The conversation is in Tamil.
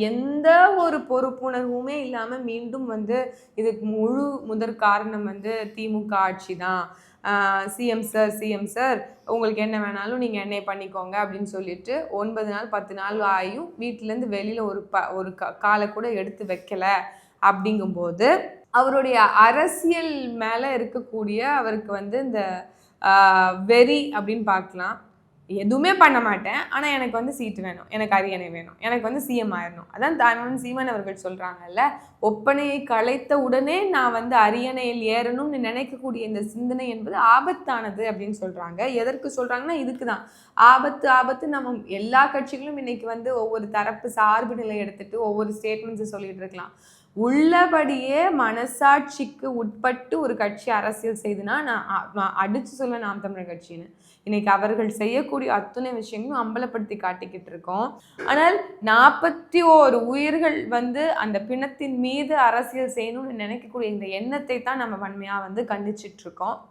எந்த ஒரு பொறுப்புணர்வுமே இல்லாமல் மீண்டும் வந்து இதுக்கு முழு முதற் காரணம் வந்து திமுக ஆட்சி தான். சிஎம் சார் உங்களுக்கு என்ன வேணாலும் நீங்கள் என்னை பண்ணிக்கோங்க அப்படின்னு சொல்லிட்டு 9 நாள் 10 நாள் ஆகியும் வீட்டிலேருந்து வெளியில் ஒரு காலை கூட எடுத்து வைக்கலை. அப்படிங்கும்போது அவருடைய அரசியல் மேலே இருக்கக்கூடிய அவருக்கு வந்து இந்த வெறி அப்படின்னு பார்க்கலாம். எதுவுமே பண்ண மாட்டேன், ஆனால் எனக்கு வந்து சீட்டு வேணும், எனக்கு அரியணை வேணும், எனக்கு வந்து சிஎம் ஆயிடணும். அதான் தாய்மாமன் சீமான் அவர்கள் சொல்கிறாங்கல்ல, ஒப்பனையை கலைத்த உடனே நான் வந்து அரியணையில் ஏறணும்னு நினைக்கக்கூடிய இந்த சிந்தனை என்பது ஆபத்தானது அப்படின்னு சொல்கிறாங்க. எதற்கு சொல்கிறாங்கன்னா இதுக்கு தான். ஆபத்து நம்ம எல்லா கட்சிகளும் இன்னைக்கு வந்து ஒவ்வொரு தரப்பு சார்பு நிலை எடுத்துட்டு ஒவ்வொரு ஸ்டேட்மெண்ட்ஸை சொல்லிட்டு இருக்கலாம். உள்ளபடியே மனசாட்சிக்கு உட்பட்டு ஒரு கட்சி அரசியல் செய்துனா நான் அடிச்சு சொல்ல நாம் தமிழர் கட்சின்னு இன்னைக்கு அவர்கள் செய்யக்கூடிய அத்தனை விஷயங்களும் அம்பலப்படுத்தி காட்டிக்கிட்டு இருக்கோம். ஆனால் 41 உயிர்கள் வந்து அந்த பிணத்தின் மீது அரசியல் செய்யணும்னு நினைக்கக்கூடிய இந்த எண்ணத்தை தான் நம்ம வன்மையா வந்து கண்டிச்சிட்டு இருக்கோம்.